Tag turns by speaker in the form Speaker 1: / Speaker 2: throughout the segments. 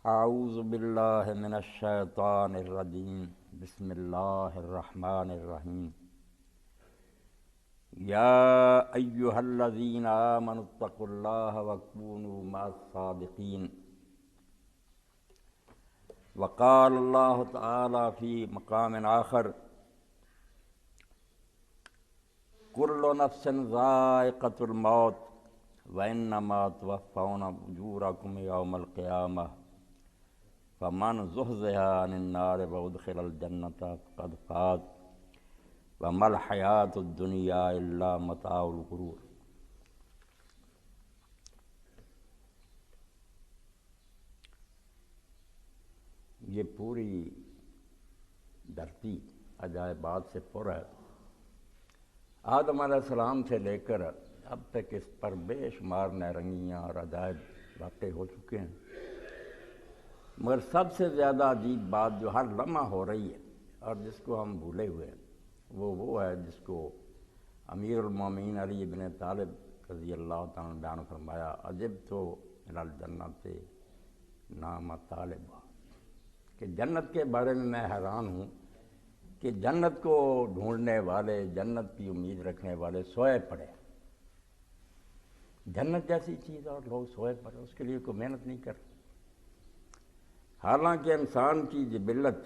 Speaker 1: اعوذ باللہ من الشیطان الرجیم بسم اللہ الرحمن الرحیم یا ایہا الذین آمنوا اتقوا اللہ وکونوا مع الصادقین وقال اللہ تعالی فی مقام آخر کل نفس ذائقۃ الموت وانما توفون اجورکم یوم القیامہ فمن زحزح عن النار وادخل الجنۃ فقد فاز وما الحیاۃ الدنیا الا متاع الغرور۔ یہ پوری دھرتی عجائبات سے پر ہے۔ آدم علیہ السلام سے لے کر اب تک اس پر بے شمار نیرنگیاں اور عجائب واقع ہو چکے ہیں، مگر سب سے زیادہ عجیب بات جو ہر لمحہ ہو رہی ہے اور جس کو ہم بھولے ہوئے ہیں وہ ہے جس کو امیر المومنین علی بن طالب رضی اللہ تعالیٰ نے بیان فرمایا، عجبت الی الجنۃ نام طالب، کہ جنت کے بارے میں حیران ہوں کہ جنت کو ڈھونڈنے والے، جنت کی امید رکھنے والے سوئے پڑے۔ جنت جیسی چیز اور لوگ سوئے پڑے، اس کے لیے کوئی محنت نہیں کرتے۔ حالانکہ انسان کی جبلت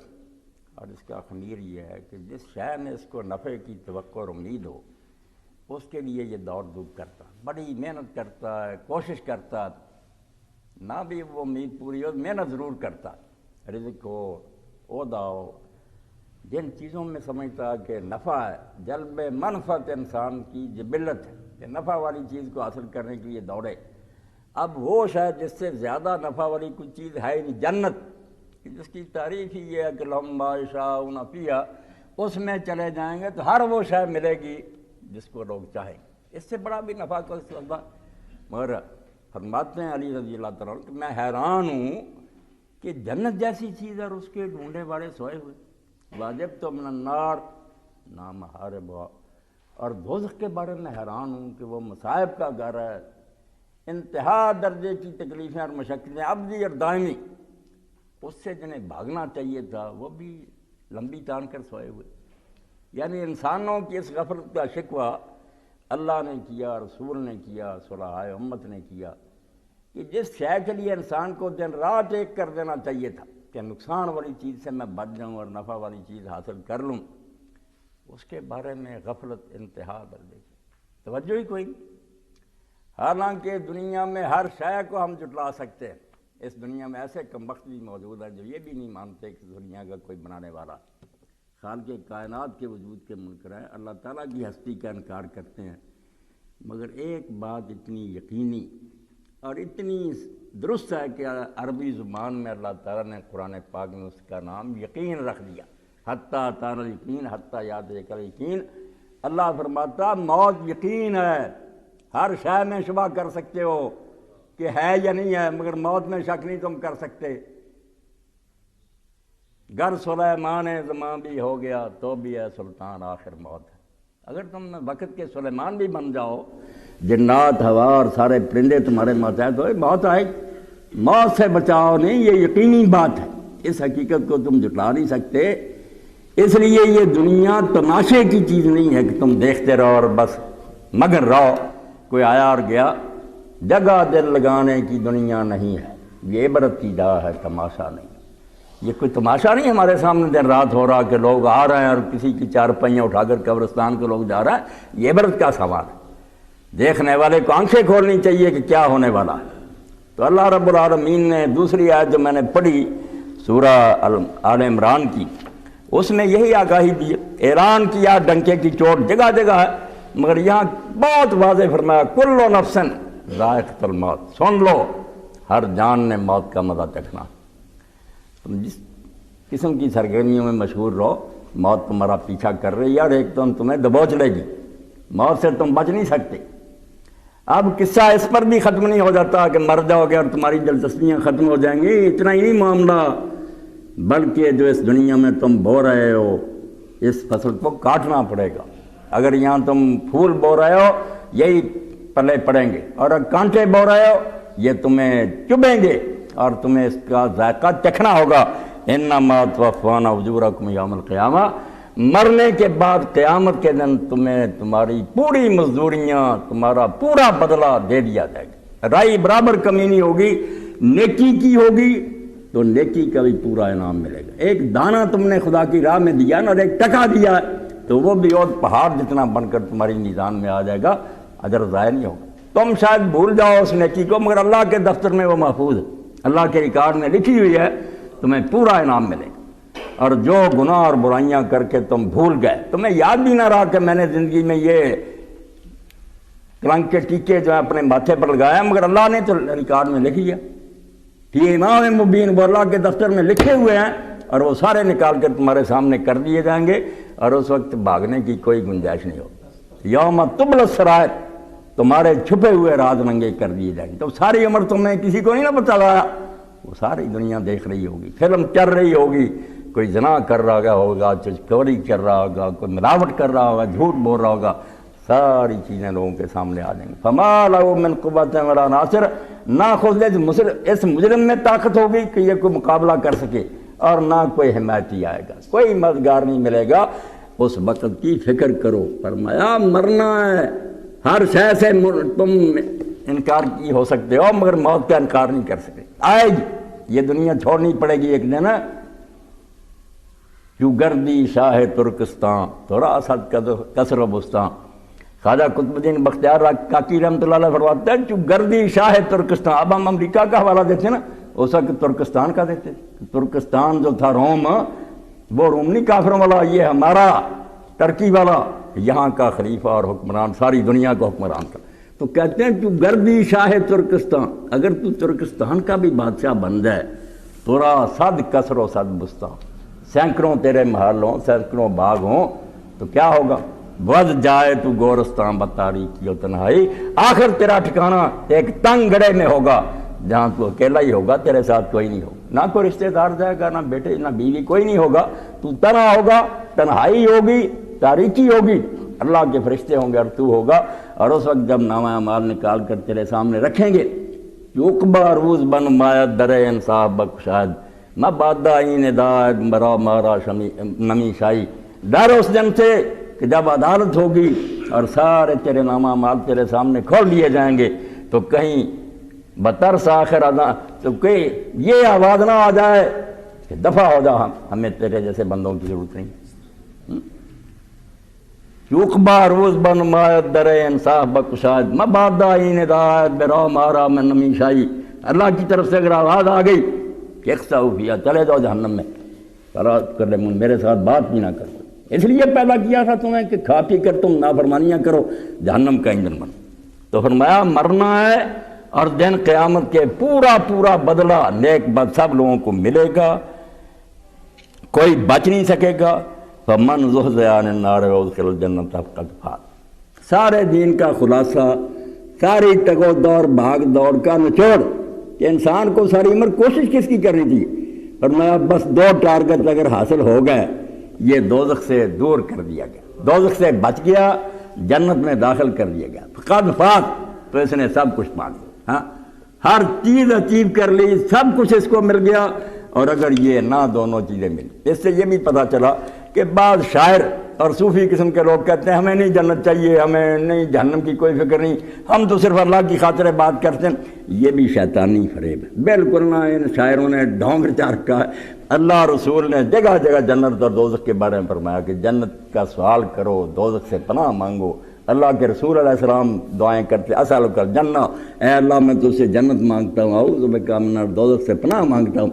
Speaker 1: اور اس کا خمیر یہ ہے کہ جس شے میں اس کو نفع کی توقع اور امید ہو اس کے لیے یہ دوڑ دھوپ کرتا، بڑی محنت کرتا ہے، کوشش کرتا، نہ بھی وہ امید پوری ہو محنت ضرور کرتا، رزق ہو، عہدہ ہو، جن چیزوں میں سمجھتا کہ نفع ہے، جلب منفعت انسان کی جبلت ہے کہ نفع والی چیز کو حاصل کرنے کے لیے دوڑے۔ اب وہ شاید جس سے زیادہ نفع والی کوئی چیز ہے نہیں، جنت، جس کی تعریف ہی یہ ہے کہ لہم ما یشاءون فیہا، اس میں چلے جائیں گے تو ہر وہ شے ملے گی جس کو لوگ چاہیں گے، اس سے بڑا بھی نفع کو سکتا۔ مگر فرماتے ہیں علی رضی اللہ تعالیٰ کہ میں حیران ہوں کہ جنت جیسی چیز اور اس کے ڈھونڈے والے سوئے ہوئے۔ واجبت من النار نام حاربہ، اور دوزخ کے بارے میں حیران ہوں کہ وہ مصائب کا گھر ہے، انتہا درجے کی تکلیفیں اور مشقتیں ابدی اور دائمی، اس سے جنہیں بھاگنا چاہیے تھا وہ بھی لمبی تان کر سوئے ہوئے۔ یعنی انسانوں کی اس غفلت کا شکوہ اللہ نے کیا، رسول نے کیا، صلحاء امت نے کیا کہ جس شے کے لیے انسان کو دن رات ایک کر دینا چاہیے تھا کہ نقصان والی چیز سے میں بچ جاؤں اور نفع والی چیز حاصل کر لوں، اس کے بارے میں غفلت انتہا درجے کی، توجہ ہی کوئی نہیں۔ حالانکہ دنیا میں ہر شے کو ہم جھٹلا سکتے ہیں، اس دنیا میں ایسے کمبخت بھی موجود ہیں جو یہ بھی نہیں مانتے کہ دنیا کا کوئی بنانے والا، خالق کائنات کے وجود کے منکر ہیں، اللہ تعالیٰ کی ہستی کا انکار کرتے ہیں۔ مگر ایک بات اتنی یقینی اور اتنی درست ہے کہ عربی زبان میں اللہ تعالیٰ نے قرآن پاک میں اس کا نام یقین رکھ دیا، حتیٰ اتانا الیقین، حتیٰ یاتیکل یقین۔ اللہ فرماتا موت یقین ہے، ہر شے میں شبہ کر سکتے ہو کہ ہے یا نہیں ہے، مگر موت میں شک نہیں تم کر سکتے۔ گر سلیمان زمان بھی ہو گیا تو بھی ہے سلطان آخر موت ہے۔ اگر تم وقت کے سلیمان بھی بن جاؤ، جنات، ہوا اور سارے پرندے تمہارے ماتحت ہوئے، موت آئے، موت سے بچاؤ نہیں، یہ یقینی بات ہے، اس حقیقت کو تم جھٹلا نہیں سکتے۔ اس لیے یہ دنیا تماشے کی چیز نہیں ہے کہ تم دیکھتے رہو اور بس مگر رہو، کوئی آیا اور گیا، جگہ دل لگانے کی دنیا نہیں ہے، یہ عبرت کی جا ہے، تماشا نہیں۔ یہ کوئی تماشا نہیں ہمارے سامنے دن رات ہو رہا کہ لوگ آ رہے ہیں اور کسی کی چارپائیاں اٹھا کر قبرستان کو لوگ جا رہا ہے، یہ عبرت کا سوال ہے۔ دیکھنے والے کو آنکھیں کھولنی چاہیے کہ کیا ہونے والا ہے۔ تو اللہ رب العالمین نے دوسری آیت جو میں نے پڑھی سورہ آل عمران کی، اس میں یہی آگاہی دی، اعلان کیا ڈنکے کی چوٹ جگہ جگہ ہے، مگر یہاں بہت واضح فرمایا کل نفس ذائقۃ الموت، سن لو ہر جان نے موت کا مزہ چکھنا۔ تم جس قسم کی سرگرمیوں میں مشغول رہو، موت تمہارا پیچھا کر رہی ہے اور ایک تو تمہیں دبوچ لے گی، موت سے تم بچ نہیں سکتے۔ اب قصہ اس پر بھی ختم نہیں ہو جاتا کہ مر جاؤ گے اور تمہاری دلچسپیاں ختم ہو جائیں گی، اتنا ہی نہیں معاملہ، بلکہ جو اس دنیا میں تم بو رہے ہو اس فصل کو کاٹنا پڑے گا۔ اگر یہاں تم پھول بو رہے ہو یہی پلے پڑیں گے، اور اگر کانٹے بو رہے ہو یہ تمہیں چبھیں گے، اور تمہیں اس کا ذائقہ چکھنا ہوگا۔ انما توفون اجورکم یوم القیامہ، مرنے کے بعد قیامت کے دن تمہیں تمہاری پوری مزدوریاں، تمہارا پورا بدلہ دے دیا جائے گا۔ رائی برابر کمی نہیں ہوگی، نیکی کی ہوگی تو نیکی کا بھی پورا انعام ملے گا۔ ایک دانہ تم نے خدا کی راہ میں دیا نا، اور ایک ٹکا دیا تو وہ بھی اور پہاڑ جتنا بن کر تمہاری میزان میں آ جائے گا، اجر ضائع نہیں ہوگا۔ تم شاید بھول جاؤ اس نیکی کو، مگر اللہ کے دفتر میں وہ محفوظ ہے، اللہ کے ریکارڈ میں لکھی ہوئی ہے، تمہیں پورا انعام ملے گا۔ اور جو گناہ اور برائیاں کر کے تم بھول گئے، تمہیں یاد بھی نہ رہا کہ میں نے زندگی میں یہ کلنک کے ٹیکے جو ہے اپنے ماتھے پر لگایا، مگر اللہ نے تو ریکارڈ میں لکھی ہے، یہ امام مبین، وہ اللہ کے دفتر میں لکھے ہوئے ہیں، اور وہ سارے نکال کر تمہارے سامنے کر دیے جائیں گے، اور اس وقت بھاگنے کی کوئی گنجائش نہیں ہوگی۔ یوم تبلی السرائر، تمہارے چھپے ہوئے راز ننگے کر دیے جائیں گے۔ تو ساری عمر تم نے کسی کو نہیں نہ بتایا، وہ ساری دنیا دیکھ رہی ہوگی، فلم چل رہی ہوگی، کوئی زنا کر رہا ہوگا، چوری کر رہا ہوگا، کوئی ملاوٹ کر رہا ہوگا، جھوٹ بول رہا ہوگا، ساری چیزیں لوگوں کے سامنے آ جائیں گی۔ فما لہ من قوۃ ولا ناصر، نہ خود اس مجرم میں طاقت ہوگی کہ یہ کوئی مقابلہ کر سکے، اور نہ کوئی حمایتی آئے گا، کوئی مددگار نہیں ملے گا۔ اس وقت کی فکر کرو۔ فرمایا مرنا ہے، ہر شے سے تم انکار کی ہو سکتے ہو، مگر موت کا انکار نہیں کر سکتے۔ آئے گی، یہ دنیا چھوڑنی پڑے گی ایک دن۔ جو گردی شاہ ترکستان، تھوڑا سد کسر و بستان، خواجہ قطب الدین بختیار کاکی رحمۃ اللہ علیہ فرماتے ہیں، جو گردی شاہ ترکستان۔ اب ہم امریکہ کا حوالہ دیتے ہیں نا، اس وقت ترکستان کا دیتے تھے۔ ترکستان جو تھا روم، وہ روم نہیں کافروں والا، یہ ہمارا ترکی والا، یہاں کا خلیفہ اور حکمران، ساری دنیا کا حکمران تھا۔ تو کہتے ہیں تو گردی شاہ ترکستان، اگر تو ترکستان کا بھی بادشاہ بن جائے، تورا صد کسر و صد بستان، سینکڑوں تیرے محل ہوں، سینکڑوں باغ ہوں، تو کیا ہوگا؟ ود جائے تو گورستان بتاریکی و تنہائی، آخر تیرا ٹھکانہ ایک تنگ گڑھے میں ہوگا، جہاں تو اکیلا ہی ہوگا، تیرے ساتھ کوئی نہیں ہوگا، نہ کوئی رشتہ دار جائے گا، نہ بیٹے نہ بیوی، کوئی نہیں ہوگا، تو تنہا ہوگا، تنہائی ہوگی، تاریکی ہوگی، اللہ کے فرشتے ہوں گے اور تو ہوگا۔ اور اس وقت جب نامہ اعمال نکال کر تیرے سامنے رکھیں گے، یوقبا روز بن مایت در انصاف بخشاد، نہ بادہ این داد مرا مارا نمی شائی، ڈر اس دن سے کہ جب عدالت ہوگی اور سارے تیرے نامہ اعمال تیرے سامنے کھول لیے جائیں گے، تو کہیں بترس آخر ادا تو کہ یہ آواز نہ آ جائے کہ دفع ہو جا، ہمیں تیرے جیسے بندوں کی ضرورت نہیں۔ یوقبا روز بن مایت در انصاف بخشاد، مبادہ این داد برا مارا من نمی شائی، اللہ کی طرف سے اگر آواز آ گئی کہ اخسؤفیہ، چلے جاؤ جہنم میں، کر لے میرے ساتھ بات بھی نہ کرو، اس لیے پیدا کیا تھا تمہیں کہ کھا پی کر تم نافرمانیاں کرو، جہنم کا ایندھن بنو۔ تو فرمایا مرنا ہے، اور دن قیامت کے پورا بدلہ نیک بد سب لوگوں کو ملے گا، کوئی بچ نہیں سکے گا۔ فمن زحزح عن النار وادخل الجنۃ فقد فاز۔ سارے دین کا خلاصہ، ساری ٹگ و دور بھاگ دوڑ کا نچوڑ کہ انسان کو ساری عمر کوشش کس کی کرنی تھی، فرمایا بس دو ٹارگٹ اگر حاصل ہو گئے، یہ دوزخ سے دور کر دیا گیا، دوزخ سے بچ گیا، جنت میں داخل کر دیا گیا، فقد فاز، تو اس نے سب کچھ پا لیا۔ ہاں، ہر چیز اچیو کر لی، سب کچھ اس کو مل گیا۔ اور اگر یہ نہ دونوں چیزیں ملی، اس سے یہ بھی پتہ چلا کہ بعض شاعر اور صوفی قسم کے لوگ کہتے ہیں ہمیں نہیں جنت چاہیے، ہمیں نہیں جہنم کی کوئی فکر نہیں، ہم تو صرف اللہ کی خاطر بات کرتے ہیں، یہ بھی شیطانی فریب ہے، بالکل نہ۔ ان شاعروں نے ڈھونگ رچا رکھا ہے۔ اللہ رسول نے جگہ جگہ جنت اور دوزخ کے بارے میں فرمایا کہ جنت کا سوال کرو، دوزخ سے پناہ مانگو۔ اللہ کے رسول علیہ السلام دعائیں کرتے، اسألک الجنہ، اے اللہ میں تجھ سے جنت مانگتا ہوں، اعوذ بک من النار، دوزخ سے پناہ مانگتا ہوں۔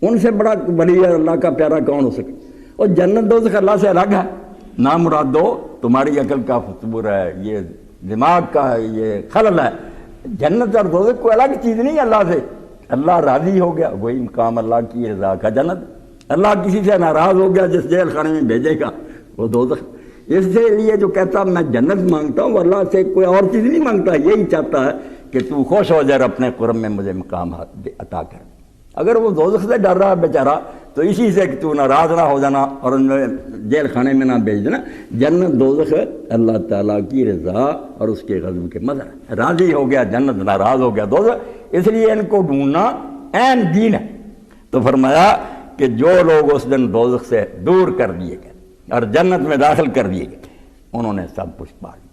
Speaker 1: ان سے بڑا ولی اللہ کا پیارا کون ہو سکے؟ اور جنت دوزخ اللہ سے الگ ہے، نامراد دو تمہاری عقل کا تصور ہے، یہ دماغ کا ہے، یہ خلل ہے۔ جنت اور دوزخ کوئی الگ چیز نہیں اللہ سے، اللہ راضی ہو گیا، وہی مقام اللہ کی رضا کا جنت۔ اللہ کسی سے ناراض ہو گیا، جس جیل خانے میں بھیجے گا وہ دوزخ۔ اس لیے جو کہتا میں جنت مانگتا ہوں، اللہ سے کوئی اور چیز نہیں مانگتا، یہی چاہتا ہے کہ تو خوش ہو جائے، اپنے قرب میں مجھے مقام عطا کر۔ اگر وہ دوزخ سے ڈر رہا ہے بیچارہ، تو اسی سے کہ تو ناراض نہ ہو جانا اور جیل خانے میں نہ بھیج دینا۔ جنت دوزخ اللہ تعالیٰ کی رضا اور اس کے غضب کے مظہر، راضی ہو گیا جنت، ناراض ہو گیا دوزخ۔ اس لیے ان کو ڈھونڈنا عین دین ہے۔ تو فرمایا کہ جو لوگ اس دن دوزخ سے دور کر دیے گئے اور جنت میں داخل کر دیے گئے انہوں نے سب کچھ پا لیا۔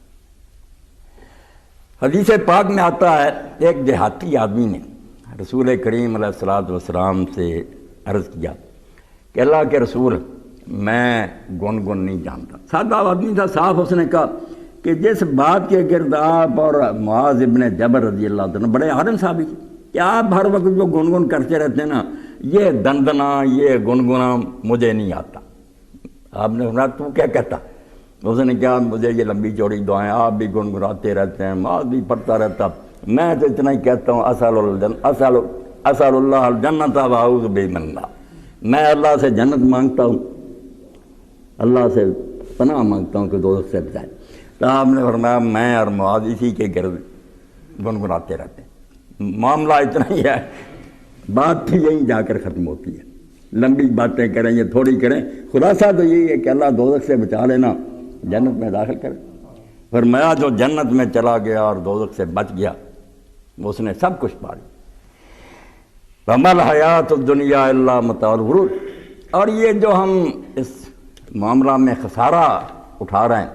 Speaker 1: حدیث پاک میں آتا ہے ایک دیہاتی آدمی نے رسول کریم علیہ الصلوۃ والسلام سے عرض کیا کہ اللہ کے رسول میں گنگن نہیں جانتا۔ سادہ آدمی تھا، صاف۔ اس نے کہا کہ جس بات کے گرد آپ اور معاذ ابن جبل رضی اللہ عنہ بڑے عالم صحابی تھے کہ آپ ہر وقت جو گنگن کرتے رہتے ہیں نا، یہ دندنا یہ گنگنا مجھے نہیں آتا۔ آپ نے فرمایا تو کیا کہتا؟ اس نے کہا مجھے یہ لمبی چوڑی دعائیں آپ بھی گنگناتے رہتے ہیں، معاذ بھی پڑھتا رہتا، میں تو اتنا ہی کہتا ہوں اسأل اللہ الجنت واعوذ بہ من النار، میں اللہ سے جنت مانگتا ہوں، اللہ سے پناہ مانگتا ہوں کہ دوزخ سے بچائے۔ تو آپ نے فرمایا میں اور معاذ اسی کے گرد گنگناتے رہتے ہیں، معاملہ اتنا ہی ہے، بات بھی یہیں جا کر ختم ہوتی ہے۔ لمبی باتیں کریں یا تھوڑی کریں، خلاصہ تو یہی ہے کہ اللہ دوزخ سے بچا لینا، جنت میں داخل کرے۔ فرمایا جو جنت میں چلا گیا اور دوزخ سے بچ گیا اس نے سب کچھ پا لیا۔ وَمَا الْحَيَاةُ الدُّنْيَا إِلَّا مَتَاعُ الْغُرُورِ۔ اور یہ جو ہم اس معاملہ میں خسارہ اٹھا رہے ہیں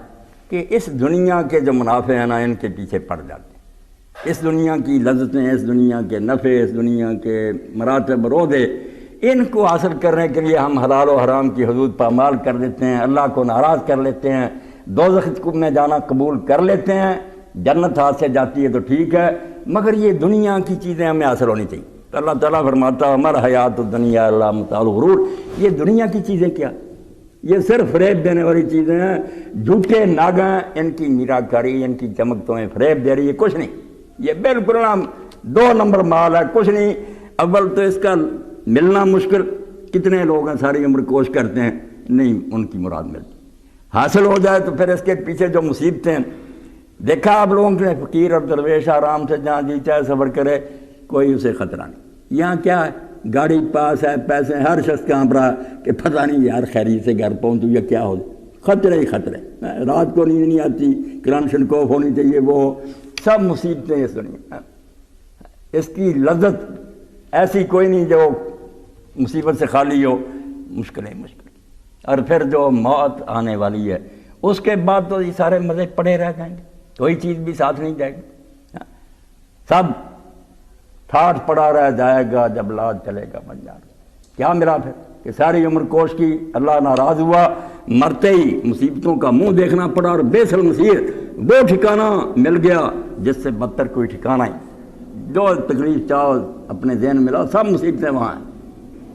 Speaker 1: کہ اس دنیا کے جو منافع ہیں نا ان کے پیچھے پڑ جاتے ہیں، اس دنیا کی لذتیں، اس دنیا کے نفع، اس دنیا کے مراتب رودے، ان کو حاصل کرنے کے لیے ہم حلال و حرام کی حدود پامال کر دیتے ہیں، اللہ کو ناراض کر لیتے ہیں، دوزخ میں جانا قبول کر لیتے ہیں، جنت ہاتھ سے جاتی ہے تو ٹھیک ہے، مگر یہ دنیا کی چیزیں ہمیں حاصل ہونی چاہیے۔ تو اللہ تعالیٰ فرماتا ہے وَمَا الْحَيَاةُ الدُّنْيَا إِلَّا مَتَاعُ الْغُرُورِ۔ یہ دنیا کی چیزیں کیا؟ یہ صرف فریب دینے والی چیزیں ہیں، جھوٹے ناگاں، ان کی میرا کاری، ان کی چمک تمہیں فریب دے رہی ہے، کچھ نہیں، یہ بالکل دو نمبر مال ہے، کچھ نہیں۔ اول تو اس کا ملنا مشکل، کتنے لوگ ہیں ساری عمر کوشش کرتے ہیں نہیں ان کی مراد ملتی، حاصل ہو جائے تو پھر اس کے پیچھے جو مصیبتیں ہیں، دیکھا آپ لوگوں کے فقیر اور درویش آرام سے جہاں جی چاہے سفر کرے، کوئی اسے خطرہ نہیں۔ یہاں کیا ہے، گاڑی پاس ہے، پیسے، ہر شخص کانپ رہا کہ پتہ نہیں یار خیریت سے گھر پہنچوں یا کیا ہو، خطرے ہی خطرے، رات کو نیند نہیں آتی، کرانشن کوف ہونی چاہیے، وہ سب مصیبتیں اس دنیا۔ اس کی لذت ایسی کوئی نہیں جو مصیبت سے خالی ہو، مشکلیں مشکل۔ اور پھر جو موت آنے والی ہے اس کے بعد تو یہ سارے مزے پڑے رہ جائیں گے، کوئی چیز بھی ساتھ نہیں جائے گی، سب ٹھاٹ پڑا رہ جائے گا جب لاد چلے گا بنجار۔ کیا ملا پھر کہ ساری عمر کوشش کی، اللہ ناراض ہوا، مرتے ہی مصیبتوں کا منہ دیکھنا پڑا، اور بیسل مسیر وہ ٹھکانہ مل گیا جس سے بدتر کوئی ٹھکانہ ہی، جو تکلیف چاہو اپنے ذہن میں لاؤ، سب مصیبتیں وہاں ہیں،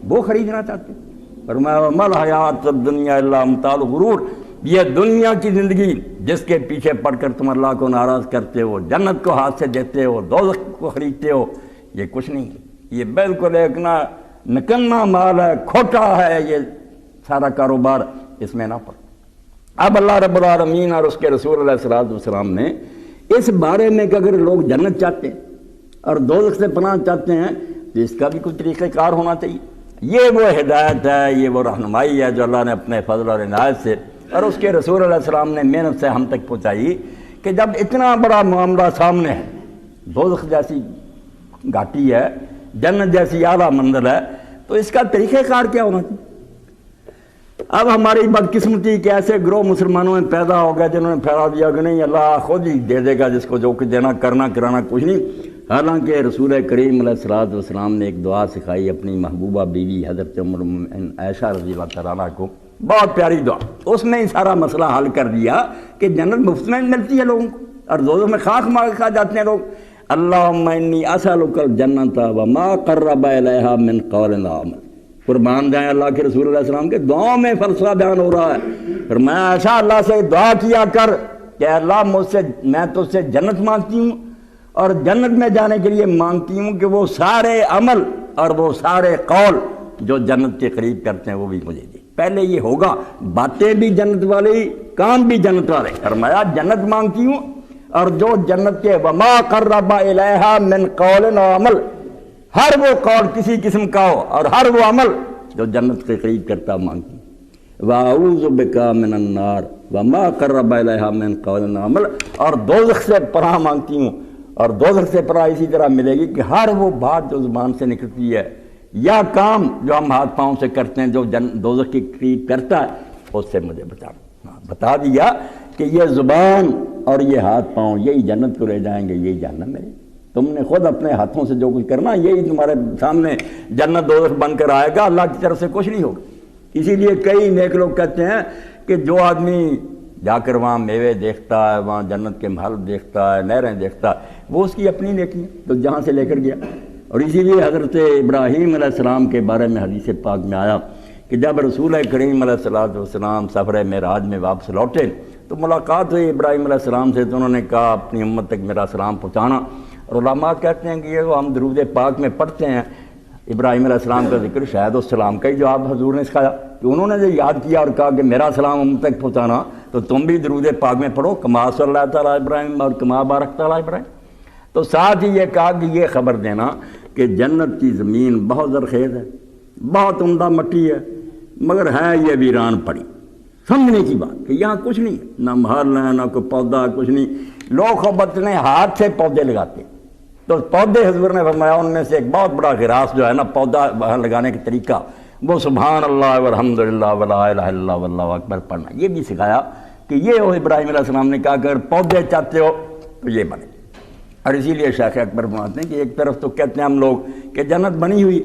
Speaker 1: وہ خریدنا چاہتے ہیں۔ فرمایا وَمَا الْحَيَاةُ الدُّنْيَا إِلَّا مَتَاعُ الْغُرُورِ۔ یہ دنیا کی زندگی جس کے پیچھے پڑ کر تم اللہ کو ناراض کرتے ہو، جنت کو ہاتھ سے دیتے ہو، دوزخ کو خریدتے ہو، یہ کچھ نہیں، یہ بالکل ایک نکنا مال ہے، کھوٹا ہے، یہ سارا کاروبار اس میں نہ پڑ۔ اب اللہ رب العالمین اور اس کے رسول علیہ الصلوۃ والسلام نے اس بارے میں کہ اگر لوگ جنت چاہتے ہیں اور دوزخ سے پناہ چاہتے ہیں تو اس کا بھی کوئی طریقہ کار ہونا چاہیے۔ یہ وہ ہدایت ہے، یہ وہ رہنمائی ہے جو اللہ نے اپنے فضل اور عنایت سے اور اس کے رسول علیہ السلام نے محنت سے ہم تک پہنچائی کہ جب اتنا بڑا معاملہ سامنے ہے، دوزخ جیسی گھاٹی ہے، جنت جیسی اعلیٰ منزل ہے، تو اس کا طریقہ کار کیا ہونا چاہیے؟ اب ہماری بدقسمتی کہ ایسے گروہ مسلمانوں میں پیدا ہو گیا جنہوں نے پھیلا دیا کہ نہیں اللہ خود ہی دے دے گا جس کو جو کچھ دینا، کرنا کرانا کچھ نہیں۔ حالانکہ رسول کریم علیہ الصلوۃ والسلام نے ایک دعا سکھائی اپنی محبوبہ بیوی حضرت ام المؤمنین عائشہ رضی اللہ تعالیٰ عنہا کو، بہت پیاری دعا، اس میں ہی سارا مسئلہ حل کر دیا کہ جنت مفت میں ملتی ہے لوگوں کو اور دوزخ میں خاک مانگ کھا جاتے ہیں لوگ۔ اللہم انی اسألک الجنت وما قرب الیہا من قول و عمل۔ قربان جائیں اللہ کے رسول علیہ السلام کے دعاؤں میں فلسفہ بیان ہو رہا ہے۔ فرمایا ایسا اللہ سے دعا کیا کر کہ اللہ میں تجھ سے جنت مانگتی ہوں اور جنت میں جانے کے لیے مانگتی ہوں کہ وہ سارے عمل اور وہ سارے قول جو جنت کے قریب کرتے ہیں وہ بھی مجھے دے۔ پہلے یہ ہوگا، باتیں بھی جنت والی، کام بھی جنت والے۔ فرمایا جنت مانگتی ہوں اور جو جنت کے وما قرب الیہا من قول و عمل، ہر وہ قول کسی قسم کا ہو اور ہر وہ عمل جو جنت کے قریب کرتا مانگتی ہوں۔ وَأَعُوذُ بِكَ مِنَ النَّارِ وَمَا قَرَّبَ إِلَيْهَا مِنْ قَوْلٍ وَعَمَلٍ، اور دوزخ سے پناہ مانگتی ہوں اور دوزخ سے پناہ اسی طرح ملے گی کہ ہر وہ بات جو زبان سے نکلتی ہے یا کام جو ہم ہاتھ پاؤں سے کرتے ہیں جو دوزخ کی قریب کرتا ہے اس سے مجھے بتا دیا کہ یہ زبان اور یہ ہاتھ پاؤں یہی جنت کو لے جائیں گے، یہی جہنم میں۔ تم نے خود اپنے ہاتھوں سے جو کچھ کرنا یہی تمہارے سامنے جنت دوزخ بن کر آئے گا، اللہ کی طرف سے کچھ نہیں ہوگا۔ اسی لیے کئی نیک لوگ کہتے ہیں کہ جو آدمی جا کر وہاں میوے دیکھتا ہے، وہاں جنت کے محل دیکھتا ہے، نہریں دیکھتا ہے، وہ اس کی اپنی نیکی ہے تو جہاں سے لے کر گیا۔ اور اسی لیے حضرت ابراہیم علیہ السلام کے بارے میں حدیث پاک میں آیا کہ جب رسول کریم علیہ السلام سفر معراج میں واپس لوٹے تو ملاقات ہوئی ابراہیم علیہ السلام سے، تو انہوں نے کہا اپنی امت تک میرا سلام پہنچانا۔ اور علماء کہتے ہیں کہ یہ ہم درود پاک میں پڑھتے ہیں ابراہیم علیہ السلام کا ذکر، شاید اس سلام کا ہی جواب حضور نے سکھایا کہ انہوں نے جو یاد کیا اور کہا کہ میرا سلام امت تک پہنچانا، تو تم بھی درود پاک میں پڑھو کما صلی اللہ تعالیٰ ابراہیم اور کما بارک تعالیٰ ابراہیم۔ تو ساتھ ہی یہ کہا کہ یہ خبر دینا کہ جنت کی زمین بہت زرخیز ہے، بہت عمدہ مٹی ہے، مگر ہے یہ ویران پڑی۔ سمجھنے کی بات کہ یہاں کچھ نہیں ہے، نہ محل ہے، نہ کوئی پودا، کچھ نہیں۔ لوگ خوب اپنے ہاتھ سے پودے لگاتے ہیں، تو پودے حضور نے فرمایا ان میں سے ایک بہت بڑا غراس جو ہے نا پودا وہاں لگانے کا طریقہ، وہ سبحان اللہ والحمدللہ ولا الہ الا اللہ واللہ اکبر پڑھنا، یہ بھی سکھایا کہ یہ ہو۔ ابراہیم علیہ السلام نے کہا اگر پودے چاہتے ہو تو یہ بنے۔ اور اسی لیے شیخ اکبر فرماتے ہیں کہ ایک طرف تو کہتے ہیں ہم لوگ کہ جنت بنی ہوئی،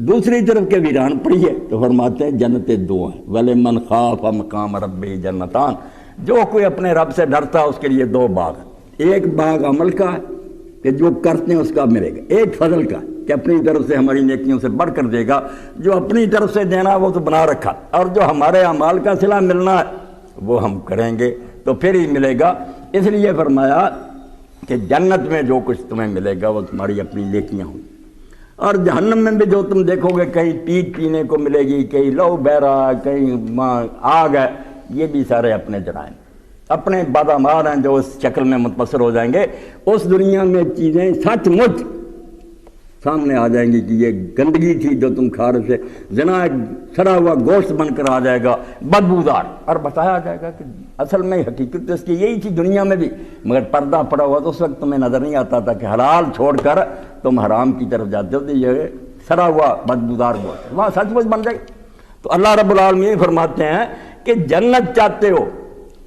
Speaker 1: دوسری طرف کے ویران پڑی ہے، تو فرماتے ہیں جنتیں دو ہیں، وَلِمَنْ خَافَ مَقَامَ رَبِّهِ جَنَّتَانِ، جو کوئی اپنے رب سے ڈرتا اس کے لیے دو باغ ہیں، ایک باغ عمل کا ہے کہ جو کرتے ہیں اس کا ملے گا، ایک فضل کا کہ اپنی طرف سے ہماری نیکیوں سے بڑھ کر دے گا، جو اپنی طرف سے دینا وہ تو بنا رکھا، اور جو ہمارے اعمال کا صلہ ملنا ہے وہ ہم کریں گے تو پھر ہی ملے گا۔ اس لیے فرمایا کہ جنت میں جو کچھ تمہیں ملے گا وہ تمہاری اپنی نیکیاں ہوں، اور جہنم میں بھی جو تم دیکھو گے کہیں پیٹ پینے کو ملے گی، کہیں لو بہ رہا ہے، کہیں آگ ہے، یہ بھی سارے اپنے جرائم، اپنے بادامار ہیں جو اس شکل میں متبصر ہو جائیں گے۔ اس دنیا میں چیزیں سچ مچ سامنے آ جائیں گی کہ یہ گندگی تھی جو تم کھا رہے تھے، زنا ایک سڑا ہوا گوشت بن کر آ جائے گا بدبودار، اور بتایا جائے گا کہ اصل میں حقیقت تو اس کی یہی تھی دنیا میں بھی، مگر پردہ پڑا ہوا تو اس وقت تمہیں نظر نہیں آتا تھا کہ حلال چھوڑ کر تم حرام کی طرف جاتے ہو، تو یہ سڑا ہوا بدبودار گوشت وہاں سچ مچ بن جائے۔ تو اللہ رب العالمین فرماتے ہیں کہ جنت چاہتے ہو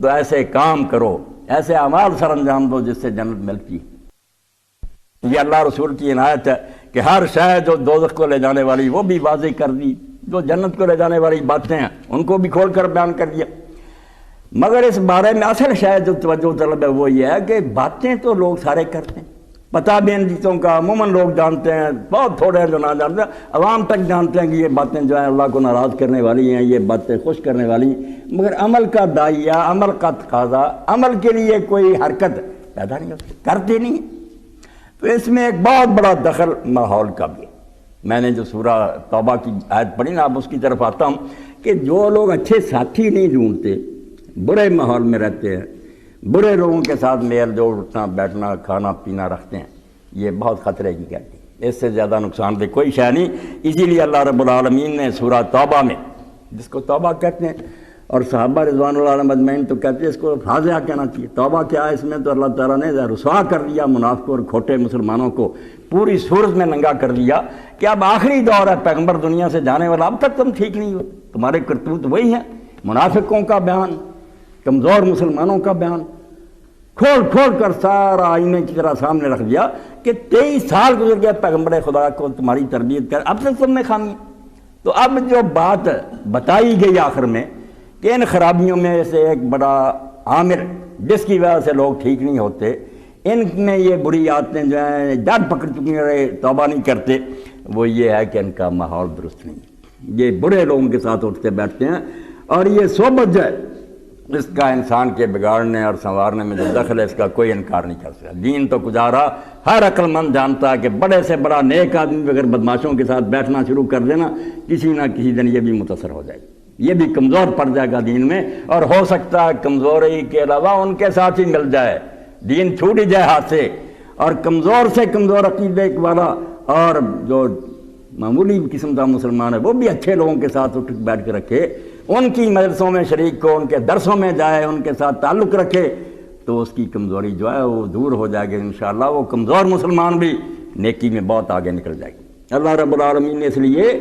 Speaker 1: تو ایسے کام کرو، ایسے اعمال سر انجام دو جس سے جنت ملتی۔ یہ اللہ رسول کی عنایت ہے کہ ہر شے جو دوزخ کو لے جانے والی وہ بھی واضح کر دی، جو جنت کو لے جانے والی باتیں ہیں ان کو بھی کھول کر بیان کر دیا۔ مگر اس بارے میں اصل شاید جو توجہ طلب ہے وہ یہ ہے کہ باتیں تو لوگ سارے کرتے ہیں، پتہ بھی ان چیزوں کا عموماً لوگ جانتے ہیں، بہت تھوڑے ہیں جو نہ جانتے ہیں، عوام تک جانتے ہیں کہ یہ باتیں جو ہیں اللہ کو ناراض کرنے والی ہیں، یہ باتیں خوش کرنے والی ہیں، مگر عمل کا داعیہ، عمل کا تقاضا، عمل کے لیے کوئی حرکت پیدا نہیں ہوتی، کرتے نہیں ہیں۔ تو اس میں ایک بہت بڑا دخل ماحول کا بھی ہے۔ میں نے جو سورہ توبہ کی آیت پڑھی نا، اب اس کی طرف آتا ہوں کہ جو لوگ اچھے ساتھی نہیں ڈھونڈتے، برے ماحول میں رہتے ہیں، برے لوگوں کے ساتھ میل جوڑ اٹھنا بیٹھنا کھانا پینا رکھتے ہیں، یہ بہت خطرے کی گھٹی ہے، اس سے زیادہ نقصان دہ کوئی شے نہیں۔ اسی لیے اللہ رب العالمین نے سورہ توبہ میں، جس کو توبہ کہتے ہیں، اور صحابہ رضوان اللہ علیہم اجمعین تو کہتے ہیں اس کو فاضحہ کہنا چاہیے۔ توبہ کیا ہے؟ اس میں تو اللہ تعالیٰ نے رسوا کر دیا منافقوں اور کھوٹے مسلمانوں کو، پوری صورت میں ننگا کر دیا کہ اب آخری دور ہے، پیغمبر دنیا سے جانے والا، اب تک تم ٹھیک نہیں ہو، تمہارے کرتوت وہی ہیں، منافقوں کا بیان، کمزور مسلمانوں کا بیان کھول کھول کر سارا آئینے کی طرح سامنے رکھ دیا کہ 23 سال گزر گیا پیغمبر خدا کو تمہاری تربیت کر، اب تک تم نے خامی۔ تو اب جو بات بتائی گئی آخر میں کہ ان خرابیوں میں سے ایک بڑا عامل جس کی وجہ سے لوگ ٹھیک نہیں ہوتے، ان میں یہ بری عادتیں جو ہیں جڑ پکڑ چکی ہیں، توبہ نہیں کرتے، وہ یہ ہے کہ ان کا ماحول درست نہیں، یہ برے لوگوں کے ساتھ اٹھتے بیٹھتے ہیں، اور یہ صحبت جو ہے اس کا انسان کے بگاڑنے اور سنوارنے میں جو دخل ہے اس کا کوئی انکار نہیں کر سکتا۔ دین تو گزارا، ہر عقل مند جانتا ہے کہ بڑے سے بڑا نیک آدمی اگر بدماشوں کے ساتھ بیٹھنا شروع کر دینا، کسی نہ کسی دن یہ بھی متاثر ہو جائے گا، یہ بھی کمزور پڑ جائے گا دین میں، اور ہو سکتا ہے کمزوری کے علاوہ ان کے ساتھ ہی مل جائے، دین چھوٹ ہی جائے ہاتھ سے، اور کمزور سے کمزور عقیدے والا اور جو معمولی قسم کا مسلمان ہے وہ بھی اچھے لوگوں کے ساتھ اٹھ بیٹھ کے رکھے، ان کی مجلسوں میں شریک کو، ان کے درسوں میں جائے، ان کے ساتھ تعلق رکھے، تو اس کی کمزوری جو ہے وہ دور ہو جائے گی انشاءاللہ. وہ کمزور مسلمان بھی نیکی میں بہت آگے نکل جائے گی. اللہ رب العالمین نے اس لیے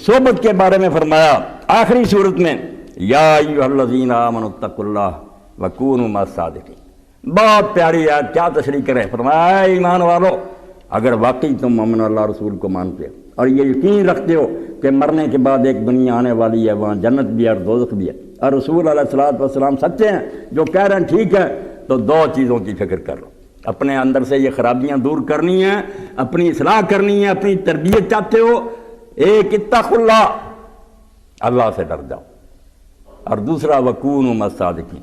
Speaker 1: صحبت کے بارے میں فرمایا آخری صورت میں یا ایھا الذین آمنوا اتقوا اللہ وکونوا مع الصادقین. بہت پیاری آیت, کیا تشریح کریں. فرمایا اے ایمان والو, اگر واقعی تم مومن اللہ رسول کو مانتے ہو اور یہ یقین رکھتے ہو کہ مرنے کے بعد ایک دنیا آنے والی ہے, وہاں جنت بھی ہے اور دوزخ بھی ہے, اور رسول علیہ الصلوۃ والسلام سچے ہیں, جو کہہ رہے ہیں ٹھیک ہے, تو دو چیزوں کی فکر کر لو. اپنے اندر سے یہ خرابیاں دور کرنی ہیں, اپنی اصلاح کرنی ہے, اپنی تربیت چاہتے ہو, ایک اتقوا اللہ, اللہ سے ڈر جاؤ, اور دوسرا وکونوا مع الصادقین,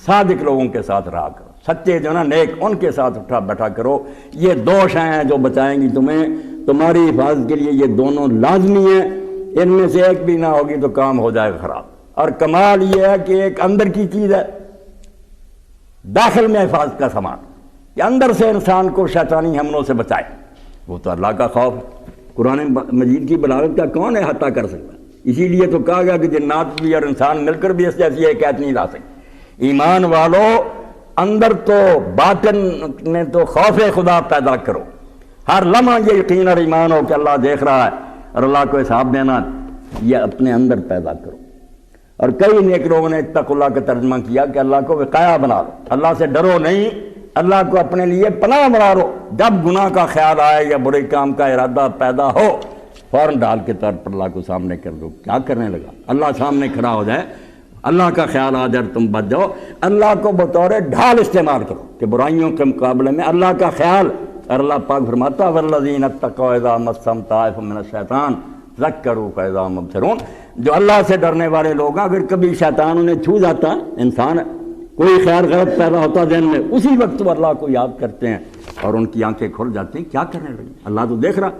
Speaker 1: صادق لوگوں کے ساتھ رہا کرو, سچے جو نا نیک, ان کے ساتھ اٹھا بیٹھا کرو. یہ دو شیں ہیں جو بچائیں گی تمہیں, تمہاری حفاظت کے لیے یہ دونوں لازمی ہیں. ان میں سے ایک بھی نہ ہوگی تو کام ہو جائے گا خراب. اور کمال یہ ہے کہ ایک اندر کی چیز ہے, داخل میں حفاظت کا سامان, کہ اندر سے انسان کو شیطانی حملوں سے بچائے, وہ تو اللہ کا خوف ہے. قرآن مجید کی بلاغت کا کون احاطہ کر سکتا ہے؟ اسی لیے تو کہا گیا کہ جنات بھی اور انسان مل کر بھی اس جیسی ایک ایت نہیں لا سکتے. ایمان والو, اندر تو باطن میں تو خوف خدا پیدا کرو, ہر لمحہ یہ یقین اور ایمان ہو کہ اللہ دیکھ رہا ہے اور اللہ کو حساب دینا, یہ اپنے اندر پیدا کرو. اور کئی نیک لوگوں نے اتقوا اللہ کا ترجمہ کیا کہ اللہ کو وقایہ بنا لو, اللہ سے ڈرو نہیں, اللہ کو اپنے لیے پناہ بنا لو. جب گناہ کا خیال آئے یا برے کام کا ارادہ پیدا ہو, فوراً ڈال کے طور پر اللہ کو سامنے کر دو. کیا کرنے لگا, اللہ سامنے کھڑا ہو جائے, اللہ کا خیال آ جائے, تم بچ جاؤ. اللہ کو بطور ڈھال استعمال کرو کہ برائیوں کے مقابلے میں اللہ کا خیال. اور اللہ پاک فرماتا والذین اتقوا اذا مسهم طائف من الشیطان ذکروا فاذا هم مبصرون. جو اللہ سے ڈرنے والے لوگ ہیں, اگر کبھی شیطان انہیں چھو جاتا, انسان کوئی خیال غلط پیدا ہوتا ذہن میں, اسی وقت وہ اللہ کو یاد کرتے ہیں اور ان کی آنکھیں کھل جاتی ہیں. کیا کرنے لگے, اللہ تو دیکھ رہا.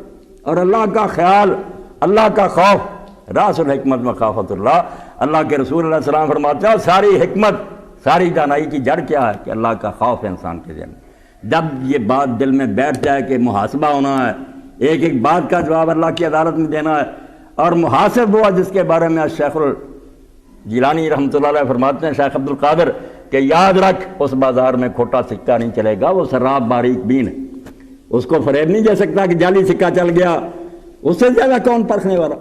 Speaker 1: اور اللہ کا خیال, اللہ کا خوف, راس الحکمت مخافت اللہ. اللہ کے رسول علیہ السلام فرماتے ہیں ساری حکمت, ساری دانائی کی جڑ کیا ہے, کہ اللہ کا خوف ہے انسان کے ذہن میں. جب یہ بات دل میں بیٹھ جائے کہ محاسبہ ہونا ہے, ایک ایک بات کا جواب اللہ کی عدالت میں دینا ہے, اور محاسب ہوا جس کے بارے میں شیخ الجیلانی رحمۃ اللہ علیہ فرماتے ہیں, شیخ عبد القادر, کہ یاد رکھ اس بازار میں کھوٹا سکہ نہیں چلے گا, وہ سراب باریک بین ہے, اس کو فریب نہیں دے سکتا کہ جعلی سکہ چل گیا. اس سے زیادہ کون پرکھنے والا,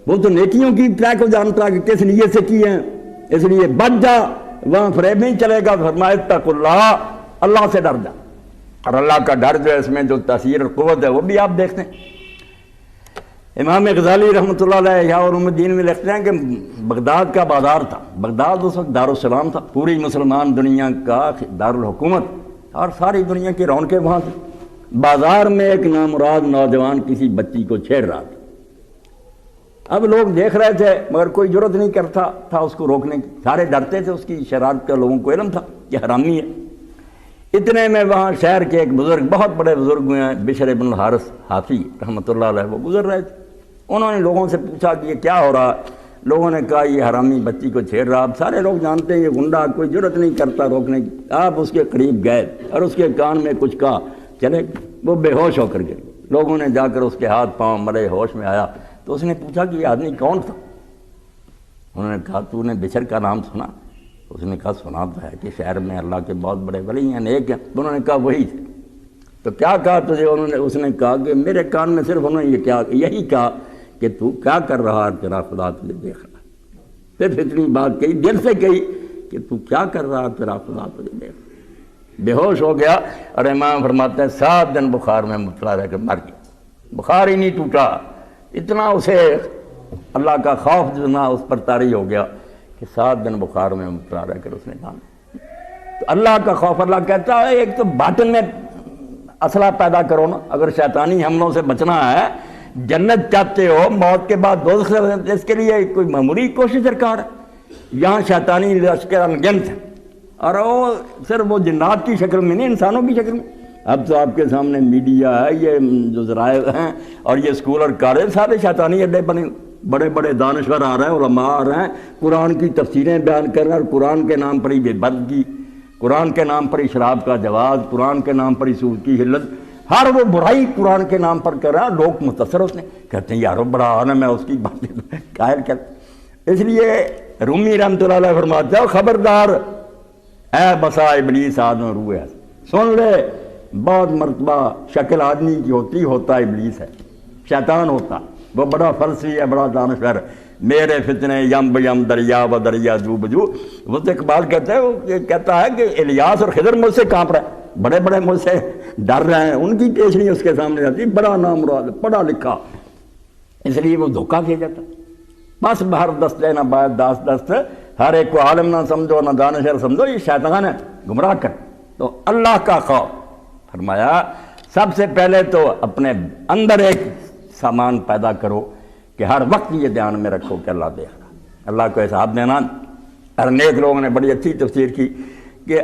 Speaker 1: وہ تو نیکیوں کی طے کو جانتا کہ کس نیت سے کی ہیں, اس لیے بچ جا, وہاں فریب نہیں چلے گا. فرمایا اتقوا اللہ, اللہ سے ڈر جا. اور اللہ کا ڈر جو ہے اس میں جو تاثیر اور قوت ہے وہ بھی آپ دیکھتے ہیں. امام غزالی رحمۃ اللہ علیہ احیاء علوم الدین میں لکھتے ہیں کہ بغداد کا بازار تھا, بغداد اس وقت دارالسلام تھا, پوری مسلمان دنیا کا دارالحکومت, اور ساری دنیا کی رونقیں وہاں تھیں. بازار میں ایک نامراد نوجوان کسی بچی کو چھیڑ رہا تھا. اب لوگ دیکھ رہے تھے مگر کوئی جرت نہیں کرتا تھا اس کو روکنے کی, سارے ڈرتے تھے, اس کی شرارت کا لوگوں کو علم تھا کہ حرامی ہے. اتنے میں وہاں شہر کے ایک بزرگ, بہت بڑے بزرگ ہوئے ہیں, بشر بن الحارث حافی رحمۃ اللہ علیہ, وہ گزر رہے تھے. انہوں نے لوگوں سے پوچھا کہ یہ کیا ہو رہا. لوگوں نے کہا یہ حرامی بچی کو چھیڑ رہا. اب سارے لوگ جانتے ہیں یہ گنڈا, کوئی جرت نہیں کرتا روکنے کی. آپ اس کے قریب گئے اور اس کے کان میں کچھ کہا, چلے وہ بے ہوش ہو کر گئے. لوگوں نے جا کر اس کے ہاتھ پاؤں مرے, ہوش میں آیا تو اس نے پوچھا کہ یہ آدمی کون تھا. انہوں نے کہا تو نے بشر کا نام سنا؟ اس نے کہا سنا تو ہے کہ شہر میں اللہ کے بہت بڑے ولی ہیں, نیک ہیں. انہوں نے کہا وہی تھے. تو کیا کہا تجھے؟ اس نے کہا کہ میرے کان میں صرف انہوں نے یہی کہا کہ تو کیا کر رہا ہے, تیرا خدا تجھے دیکھ رہا ہے. صرف اتنی بات کہی, دل سے کہی کہ تو کیا کر رہا ہے, تیرا خدا تجھے دیکھ رہا ہے. بے ہوش ہو گیا. اور امام فرماتے ہیں 7 دن بخار میں مبتلا رہ کر مر گیا. بخار ہی نہیں ٹوٹا, اتنا اسے اللہ کا خوف جو نا اس پر طاری ہو گیا کہ 7 دن بخار میں مبتلا رہ کر اس نے کہا. تو اللہ کا خوف, اللہ کہتا ہے ایک تو باطن میں اصلاح پیدا کرو نا. اگر شیطانی حملوں سے بچنا ہے, جنت چاہتے ہو, موت کے بعد دوزخ سے, اس کے لیے کوئی معمولی کوشش درکار ہے. یہاں شیطانی لشکر انگنت ہے, اور وہ صرف وہ جنات کی شکل میں نہیں, انسانوں کی شکل میں. اب تو آپ کے سامنے میڈیا ہے, یہ جو ذرائع ہیں, اور یہ اسکول اور کالج سارے شیطانی اڈے بنے. بڑے بڑے دانشور آ رہے ہیں, علماء آ رہے ہیں, قرآن کی تفسیریں بیان کر رہے ہیں, اور قرآن کے نام پر ہی بے بدگی, قرآن کے نام پر ہی شراب کا جواز, قرآن کے نام پر ہی سود کی حلت, ہر وہ برائی قرآن کے نام پر کر رہا ہے. لوگ متاثر ہوتے ہیں, کہتے ہیں یارو بڑا عالم ہے, اس کی باتیں قائل کر. اس لیے رومی رحمۃ اللہ علیہ فرماتا ہے خبردار اے بسا ابلیس آدم روح ہے، سن لے بہت مرتبہ شکل آدمی کی ہوتا ابلیس ہے، شیطان ہوتا، وہ بڑا فلسفی ہے، بڑا دانشور، میرے فتنے یم یم دریا و دریا جو بجو. وہ تو اقبال کہتا ہے کہ الیاس اور خضر مجھ سے کانپ رہے ہیں، بڑے بڑے مجھ سے ڈر رہے ہیں، ان کی پیشنی اس کے سامنے آتی، بڑا نام مراد پڑھا لکھا، اس لیے وہ دھوکہ دیا جاتا. بس باہر دست لینا باید دست، ہر ایک کو عالم نہ سمجھو نہ دانشور سمجھو، یہ شیطان ہے گمراہ کر. تو اللہ کا خوف فرمایا سب سے پہلے تو اپنے اندر ایک سامان پیدا کرو کہ ہر وقت یہ دھیان میں رکھو کہ اللہ دیکھ رہا، اللہ کو حساب دینا. اور نیک لوگوں نے بڑی اچھی تفسیر کی کہ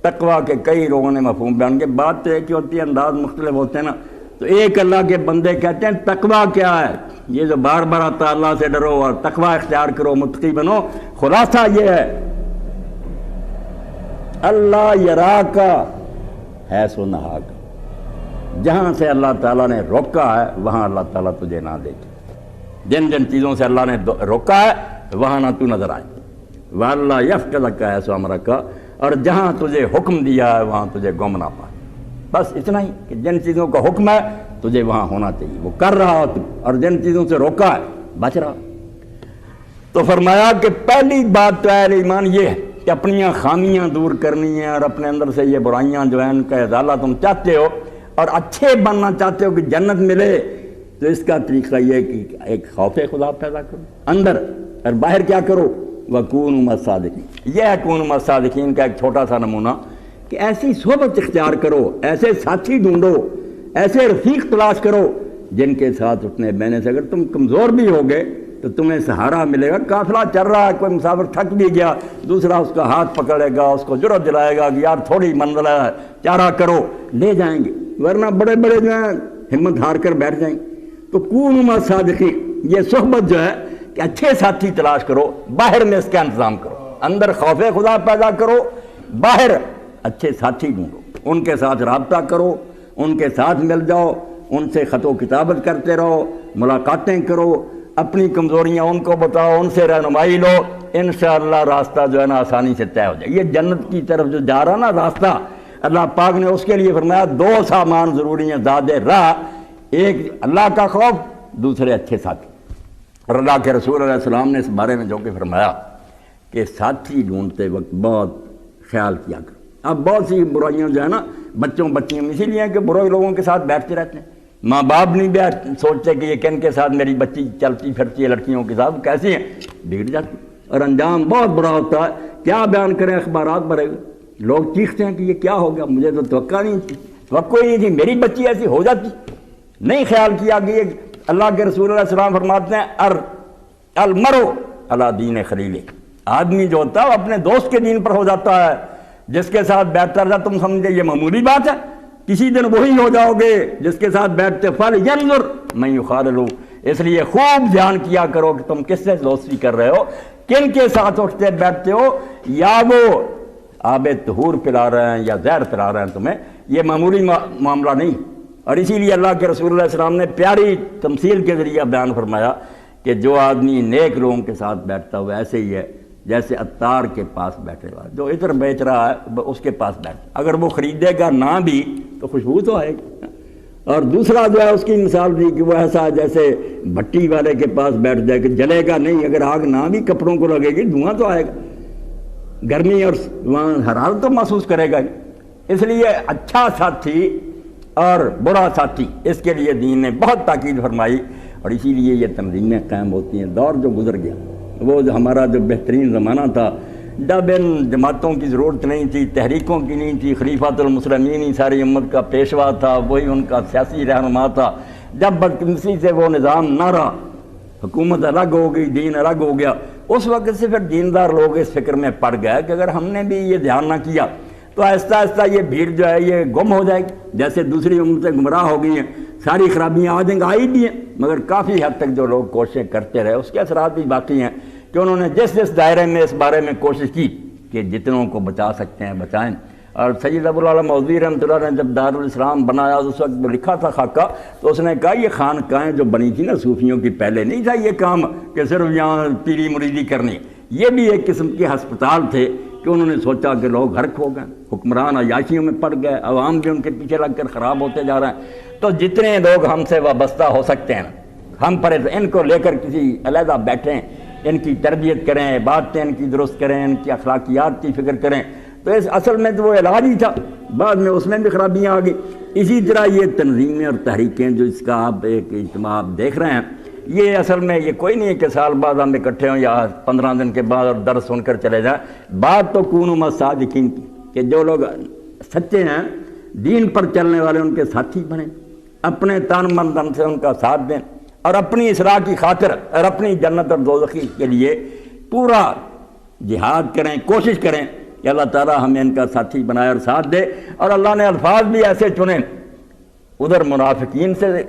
Speaker 1: تقویٰ کے کئی لوگوں نے مفہوم بیان کے، بات تو ایک ہی ہوتی ہے، انداز مختلف ہوتے ہیں نا. تو ایک اللہ کے بندے کہتے ہیں تقویٰ کیا ہے، یہ جو بار بار آتا اللہ سے ڈرو اور تقویٰ اختیار کرو متقی بنو، خلاصہ یہ ہے اللہ یراک حیث نہاک، جہاں سے اللہ تعالیٰ نے روکا ہے وہاں اللہ تعالیٰ تجھے نہ دیکھے، جن جن چیزوں سے اللہ نے روکا ہے وہاں نہ تو نظر آئے، وَاللَّهَ يَفْقَدَكَ حَيْثُ أَمَرَكَ، اور جہاں تجھے حکم دیا ہے وہاں تجھے گم نہ پائے. بس اتنا ہی کہ جن چیزوں کا حکم ہے تجھے وہاں ہونا چاہیے، وہ کر رہا ہو تو، اور جن چیزوں سے روکا ہے بچ رہا. تو فرمایا کہ پہلی بات تو اہل ایمان یہ ہے کہ اپنی خامیاں دور کرنی ہیں، اور اپنے اندر سے یہ برائیاں جو ہیں ان کا ازالہ تم چاہتے ہو اور اچھے بننا چاہتے ہو کہ جنت ملے، تو اس کا طریقہ یہ ہے کہ ایک خوف خدا پیدا کرو اندر، اور باہر کیا کرو، وَكُونُوا مَعَ الصَّادِقِينَ. یہ ہے کونوا مع الصادقین کا ایک چھوٹا سا نمونہ کہ ایسی صحبت اختیار کرو، ایسے ساتھی ڈھونڈو، ایسے رفیق تلاش کرو جن کے ساتھ اٹھنے بینے سے اگر تم کمزور بھی ہوگے تو تمہیں سہارا ملے گا. قافلہ چل رہا ہے، کوئی مسافر تھک بھی گیا، دوسرا اس کا ہاتھ پکڑے گا، اس کو جرأت دلائے گا کہ یار تھوڑی منزل ہے چارہ کرو، لے جائیں گے، ورنہ بڑے بڑے جو ہیں ہمت ہار کر بیٹھ جائیں گے. تو کونوا مع الصادقین، یہ صحبت جو ہے کہ اچھے ساتھی تلاش کرو، باہر میں اس کا انتظام کرو، اندر خوف خدا پیدا کرو، باہر اچھے ساتھی ڈھونڈو، ان کے ساتھ رابطہ کرو، ان کے ساتھ مل جاؤ، ان سے خط و کتابت کرتے رہو، ملاقاتیں کرو، اپنی کمزوریاں ان کو بتاؤ، ان سے رہنمائی لو، انشاءاللہ راستہ جو ہے نا آسانی سے طے ہو جائے. یہ جنت کی طرف جو جا رہا نا راستہ، اللہ پاک نے اس کے لیے فرمایا دو سامان ضروری ہیں زاد راہ، ایک اللہ کا خوف، دوسرے اچھے ساتھی. اور اللہ کے رسول علیہ السلام نے اس بارے میں جو کہ فرمایا کہ ساتھی ڈھونڈتے وقت بہت خیال کیا کرو. اب بہت سی برائیاں جو ہے نا بچیاں اسی لیے ہیں کہ برے لوگوں کے ساتھ بیٹھتے رہتے ہیں، ماں باپ نہیں سوچتے کہ یہ کن کے ساتھ میری بچی چلتی پھرتی ہے، لڑکیوں کے ساتھ کیسی ہیں، بگڑ جاتی اور انجام بہت برا ہوتا ہے. کیا بیان کریں، اخبارات بھرے گا، لوگ چیختے ہیں کہ یہ کیا ہو گیا، مجھے تو توقع ہی نہیں تھی میری بچی ایسی ہو جاتی. نہیں خیال کیا کہ یہ اللہ کے رسول علیہ السلام فرماتے ہیں المرء علی دین خلیلہ، آدمی جو ہوتا ہے وہ اپنے دوست کے دین پر ہو جاتا ہے، جس کے ساتھ بیٹھتا رہتا تم سمجھے یہ معمولی بات ہے، کسی دن وہی ہو جاؤ گے جس کے ساتھ بیٹھتے فَلْيَنْظُرْ مَنْ يُخَالِلُ. اس لیے خوب دھیان کیا کرو کہ تم کس سے دوستی کر رہے ہو، کن کے ساتھ اٹھتے بیٹھتے ہو، یا وہ آب طہور پلا رہے ہیں یا زہر پلا رہے ہیں تمہیں، یہ معمولی معاملہ نہیں. اور اسی لیے اللہ کے رسول اللہ علیہ السلام نے پیاری تمثیل کے ذریعہ بیان فرمایا کہ جو آدمی نیک لوگوں کے ساتھ بیٹھتا ہوا ایسے ہی ہے جیسے عطار کے پاس بیٹھے ہوا، جو عطر بیچ رہا ہے اس کے پاس بیٹھ، اگر وہ خریدے گا نہ بھی تو خوشبو تو آئے گی. اور دوسرا جو ہے اس کی مثال دی کہ وہ ایسا جیسے بھٹی والے کے پاس بیٹھ جائے کہ جلے گا نہیں، اگر آگ نہ بھی کپڑوں کو لگے گی دھواں تو آئے گا، گرمی اور وہاں حرارت تو محسوس کرے گا. اس لیے اچھا ساتھی اور برا ساتھی، اس کے لیے دین نے بہت تاکید فرمائی. اور اسی لیے یہ تنظیمیں قائم ہوتی ہیں. دور جو گزر گیا وہ جو ہمارا جو بہترین زمانہ تھا، جب ان جماعتوں کی ضرورت نہیں تھی، تحریکوں کی نہیں تھی، خلیفۃ المسلمین ہی ساری امت کا پیشوا تھا، وہی ان کا سیاسی رہنما تھا. جب بدقسمتی سے وہ نظام نہ رہا، حکومت الگ ہو گئی، دین الگ ہو گیا، اس وقت سے پھر دیندار لوگ اس فکر میں پڑ گئے کہ اگر ہم نے بھی یہ دھیان نہ کیا تو آہستہ آہستہ یہ بھیڑ جو ہے یہ گم ہو جائے گی، جیسے دوسری امتیں گمراہ ہو گئی ہیں. ساری خرابیاں آ جائیں گی، آئی بھی ہیں، مگر کافی حد تک جو لوگ کوششیں کرتے رہے اس کے اثرات بھی باقی ہیں کہ انہوں نے جس دائرے میں اس بارے میں کوشش کی کہ جتنوں کو بچا سکتے ہیں بچائیں. اور سید ابو العالی مودودی رحمۃ اللہ نے جب دارالاسلام بنایا اس وقت لکھا تھا خاکہ، تو اس نے کہا یہ خانقاہیں جو بنی تھی نا صوفیوں کی، پہلے نہیں تھا یہ کام کہ صرف یہاں پیری مریدی کرنی، یہ بھی ایک قسم کے ہسپتال تھے کہ انہوں نے سوچا کہ لوگ غرق ہو گئے، حکمران عیاشیوں میں پڑ گئے، عوام بھی ان کے پیچھے لگ کر خراب ہوتے جا رہے ہیں۔ تو جتنے لوگ ہم سے وابستہ ہو سکتے ہیں ہم پر ان کو لے کر کسی علیحدہ بیٹھیں، ان کی تربیت کریں، باتیں ان کی درست کریں، ان کی اخلاقیات کی فکر کریں۔ تو اس اصل میں تو وہ علاج ہی تھا، بعد میں اس میں بھی خرابیاں آ گئی۔ اسی طرح یہ تنظیمیں اور تحریکیں جو اس کا آپ ایک اجتماع آپ دیکھ رہے ہیں، یہ اصل میں یہ کوئی نہیں ہے کہ سال بعد ہم اکٹھے ہوں یا 15 دن کے بعد اور درس سن کر چلے جائیں۔ بات تو کونوا مع الصادقین کی، کہ جو لوگ سچے ہیں، دین پر چلنے والے، ان کے ساتھی بنیں، اپنے تن من دھن سے ان کا ساتھ دیں، اور اپنی اصلاح کی خاطر اور اپنی جنت اور دوزخی کے لیے پورا جہاد کریں، کوشش کریں کہ اللہ تعالیٰ ہمیں ان کا ساتھی بنائے اور ساتھ دے۔ اور اللہ نے الفاظ بھی ایسے چنے، ادھر منافقین سے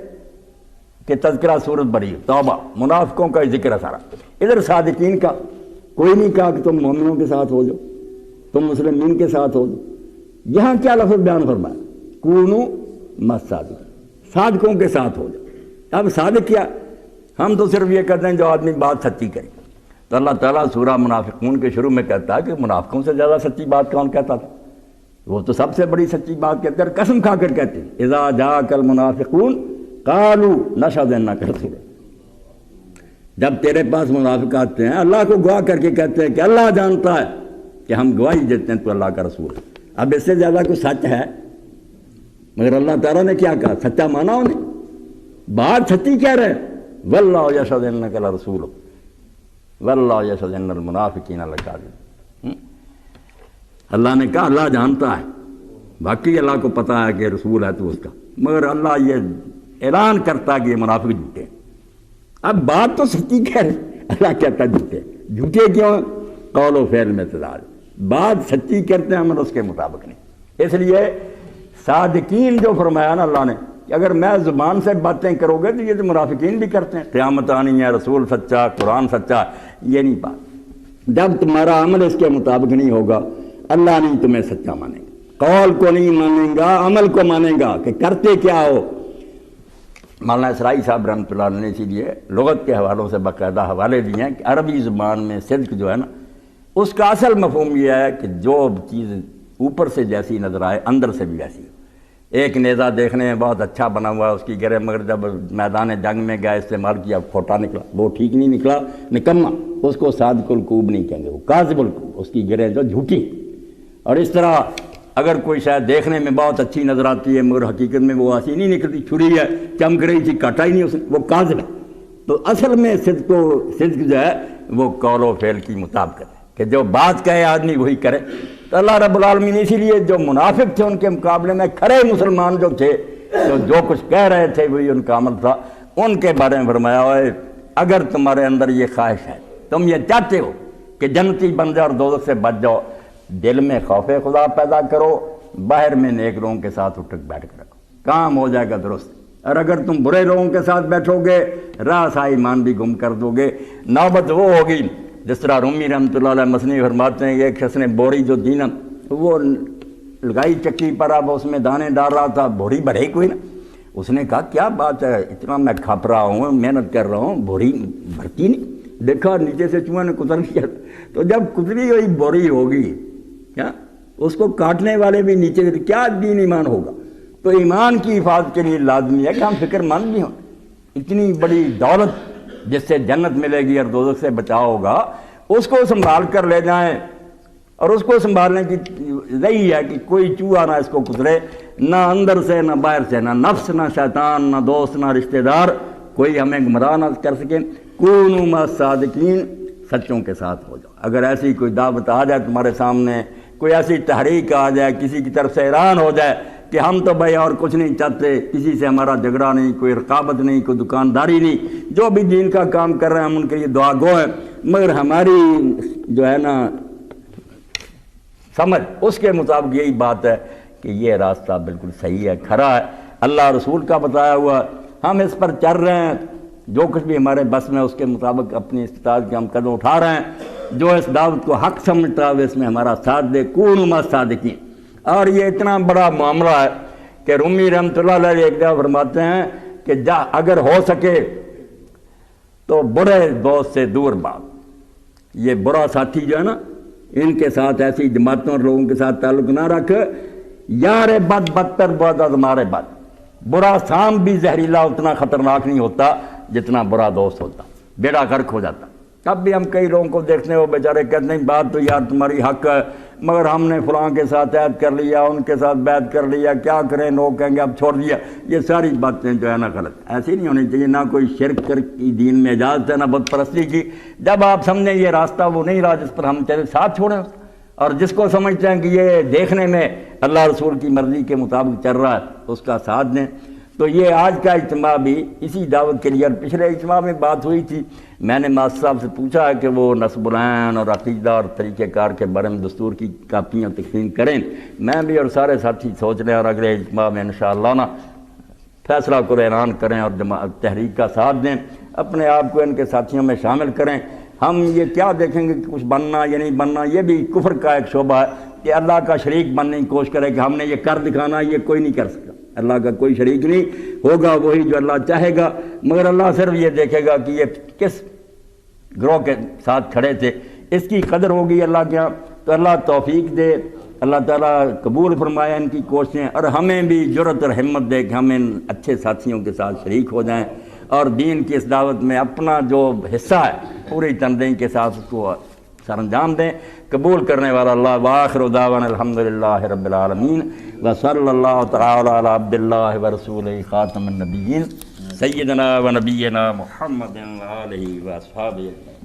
Speaker 1: کہ تذکرہ صورت بڑی توبہ، منافقوں کا ذکر ہے سارا، ادھر صادقین کا کوئی نہیں کہا کہ تم مومنوں کے ساتھ ہو جاؤ، تم مسلمین کے ساتھ ہو جاؤ۔ یہاں کیا لفظ بیان فرمایا؟ کونوا مع الصادقین، صادقوں کے ساتھ ہو جاؤ۔ اب صادق کیا؟ ہم تو صرف یہ کہتے ہیں جو آدمی بات سچی کرے۔ تو اللہ تعالیٰ سورہ منافقون کے شروع میں کہتا ہے کہ منافقوں سے زیادہ سچی بات کون کہتا تھا؟ وہ تو سب سے بڑی سچی بات کہتے ہیں، قسم کھا کر کہتے ہیں اذا جاءک المنافقون قالوا نشهد انک رسول۔ جب تیرے پاس منافق آتے ہیں اللہ کو گواہ کر کے کہتے ہیں کہ اللہ جانتا ہے کہ ہم گواہی دیتے ہیں تو اللہ کا رسول ہے۔ اب اس سے زیادہ کوئی سچ ہے؟ مگر اللہ تعالیٰ نے کیا کہا؟ سچا مانا انہیں، بات سچی کہہ رہے ہیں، واللہ یشہد انک لرسول واللہ یشہد ان المنافقین لکاذبون۔ اللہ نے کہا اللہ جانتا ہے، باقی اللہ کو پتہ ہے کہ رسول ہے تو اس کا، مگر اللہ یہ اعلان کرتا ہے کہ یہ منافق جھوٹے ہیں۔ اب بات تو سچی کہہ رہے، اللہ کہتا ہے جھوٹے۔ جھوٹے کیوں؟ قول و فعل میں تضاد، بات سچی کرتے ہیں عمل اس کے مطابق نہیں۔ اس لیے صادقین جو فرمایا نا اللہ نے کہ اگر میں زبان سے باتیں کرو گے تو یہ تو منافقین بھی کرتے ہیں، قیامت آنی ہے، رسول سچا، قرآن سچا، یہ نہیں بات۔ جب تمہارا عمل اس کے مطابق نہیں ہوگا اللہ نہیں تمہیں سچا مانے گا، قول کو نہیں مانے گا، عمل کو مانے گا کہ کرتے کیا ہو۔ مولانا اسرائی صاحب رحمۃ اللہ علیہ نے اسی لیے لغت کے حوالوں سے باقاعدہ حوالے دیے ہیں کہ عربی زبان میں صدق جو ہے نا، اس کا اصل مفہوم یہ ہے کہ جو چیز اوپر سے جیسی نظر آئے اندر سے بھی ویسی ہو۔ ایک نیزہ دیکھنے میں بہت اچھا بنا ہوا ہے اس کی گرے، مگر جب میدان جنگ میں گیا استعمال کیا کھوٹا نکلا، وہ ٹھیک نہیں نکلا، نکما، اس کو صادق القوب نہیں کہیں گے، وہ کاذب القوب، اس کی گرے جو جھوٹی۔ اور اس طرح اگر کوئی شاید دیکھنے میں بہت اچھی نظر آتی ہے مگر حقیقت میں وہ ایسی نہیں نکلتی، چھری ہے چمک رہی تھی کاٹا ہی نہیں اس نے، وہ کاذب ہے۔ تو اصل میں صدق جو ہے وہ قول و فعل کی مطابقت ہے کہ جو بات کہے آدمی وہی کرے۔ تو اللہ رب العالمین اسی لیے جو منافق تھے ان کے مقابلے میں کھڑے مسلمان جو تھے، جو کچھ کہہ رہے تھے وہی ان کا عمل تھا، ان کے بارے میں فرمایا ہے اگر تمہارے اندر یہ خواہش ہے، تم یہ چاہتے ہو کہ جنتی بن جاؤ اور دوزخ سے بچ جاؤ، دل میں خوف خدا پیدا کرو، باہر میں نیک لوگوں کے ساتھ اٹھ بیٹھ کر رکھو، کام ہو جائے گا درست۔ اور اگر تم برے لوگوں کے ساتھ بیٹھو گے راہ سا ایمان بھی گم کر دو گے۔ نوبت وہ ہوگی جس طرح رومی رحمۃ اللہ علیہ مثنوی فرماتے ہیں کہ ایک شخص نے بوری جو دی نا، وہ لگائی چکی پر، اب اس میں دانے ڈال رہا تھا، بوری بڑھے کوئی نا، اس نے کہا کیا بات ہے، اتنا میں کھپ رہا ہوں، محنت کر رہا ہوں، بوری بھرتی نہیں، دیکھا نیچے سے چوہے نے کتر لیا۔ تو جب کتری ہوئی بوری ہوگی کیا اس کو کاٹنے والے بھی نیچے سے، کیا دین ایمان ہوگا؟ تو ایمان کی حفاظت کے لیے لازمی ہے کہ ہم فکر مند بھی ہوں۔ اتنی بڑی دولت جس سے جنت ملے گی اور دوزخ سے بچاؤ ہوگا، اس کو سنبھال کر لے جائیں، اور اس کو سنبھالنے کی یہی ہے کہ کوئی چوہا نہ اس کو کترے، نہ اندر سے نہ باہر سے، نہ نفس نہ شیطان نہ دوست نہ رشتہ دار، کوئی ہمیں گمراہ نہ کر سکے۔ کونوا مع الصادقین، سچوں کے ساتھ ہو جاؤ۔ اگر ایسی کوئی دعوت آ جائے تمہارے سامنے، کوئی ایسی تحریک آ جائے، کسی کی طرف سے اعلان ہو جائے کہ ہم تو بھائی اور کچھ نہیں چاہتے، کسی سے ہمارا جھگڑا نہیں، کوئی رقابت نہیں، کوئی دکانداری نہیں، جو بھی دین کا کام کر رہے ہیں ہم ان کے لیے دعا گو ہیں، مگر ہماری جو ہے نا سمجھ اس کے مطابق یہی بات ہے کہ یہ راستہ بالکل صحیح ہے، کھرا ہے، اللہ رسول کا بتایا ہوا، ہم اس پر چل رہے ہیں، جو کچھ بھی ہمارے بس میں اس کے مطابق اپنی استطاعت کے ہم قدم اٹھا رہے ہیں، جو اس دعوت کو حق سمجھتا ہے اس میں ہمارا ساتھ دے۔ کونوا مع الصادقین۔ اور یہ اتنا بڑا معاملہ ہے کہ رومی رحمۃ اللہ علیہ ایک جگہ فرماتے ہیں کہ اگر ہو سکے تو برے دوست سے دور بھاگ۔ یہ برا ساتھی جو ہے نا، ان کے ساتھ ایسی جماعتوں اور لوگوں کے ساتھ تعلق نہ رکھ. یار بد بدتر بد از مارے بد. برا سام بھی زہریلا اتنا خطرناک نہیں ہوتا جتنا برا دوست ہوتا، بیڑا غرق ہو جاتا. اب بھی ہم کئی لوگوں کو دیکھتے ہیں وہ بیچارے کہتے ہیں بات تو یار تمہاری حق ہے، مگر ہم نے فلاں کے ساتھ عہد کر لیا، ان کے ساتھ بیعت کر لیا، کیا کریں، لوگ کہیں گے اب چھوڑ دیا. یہ ساری باتیں جو ہے نا غلط، ایسی نہیں ہونی چاہیے. نہ کوئی شرک کی دین میں اجازت ہے، نہ بت پرستی کی. جب آپ سمجھیں یہ راستہ وہ نہیں رہا جس پر ہم چلے، ساتھ چھوڑیں. اور جس کو سمجھتے ہیں کہ یہ دیکھنے میں اللہ رسول کی مرضی کے مطابق چل رہا ہے اس کا ساتھ دیں. تو یہ آج کا اجتماع بھی اسی دعوت کے لیے. اور پچھلے اجتماع میں بات ہوئی تھی، میں نے ماسٹر صاحب سے پوچھا ہے کہ وہ نصب العین اور عقیدہ اور طریقہ کار کے بارے میں دستور کی کاپیاں تقسیم کریں. میں بھی اور سارے ساتھی سوچ رہے ہیں، اور اگلے اجتماع میں انشاءاللہ نا فیصلہ کو اعلان کریں اور تحریک کا ساتھ دیں، اپنے آپ کو ان کے ساتھیوں میں شامل کریں. ہم یہ کیا دیکھیں گے کہ کچھ بننا یا نہیں بننا، یہ بھی کفر کا ایک شعبہ ہے کہ اللہ کا شریک بننے کی کوشش کرے کہ ہم نے یہ کر دکھانا. یہ کوئی نہیں کر سکتا، اللہ کا کوئی شریک نہیں ہوگا، وہی جو اللہ چاہے گا. مگر اللہ صرف یہ دیکھے گا کہ یہ کس گروہ کے ساتھ کھڑے تھے، اس کی قدر ہوگی اللہ کے ہاں. تو اللہ توفیق دے، اللہ تعالیٰ قبول فرمائے ان کی کوششیں، اور ہمیں بھی جرأت اور ہمت دے کہ ہم ان اچھے ساتھیوں کے ساتھ شریک ہو جائیں اور دین کی اس دعوت میں اپنا جو حصہ ہے پوری تنظیم کے ساتھ اس کو سر انجام دیں. قبول کرنے والا اللہ. وآخر دعوانا الحمدللہ رب العالمین وصلی اللہ تعالی علی عبد اللہ ورسولہ خاتم النبیین سیدنا و نبینا محمد و آلہ و اصحابہ.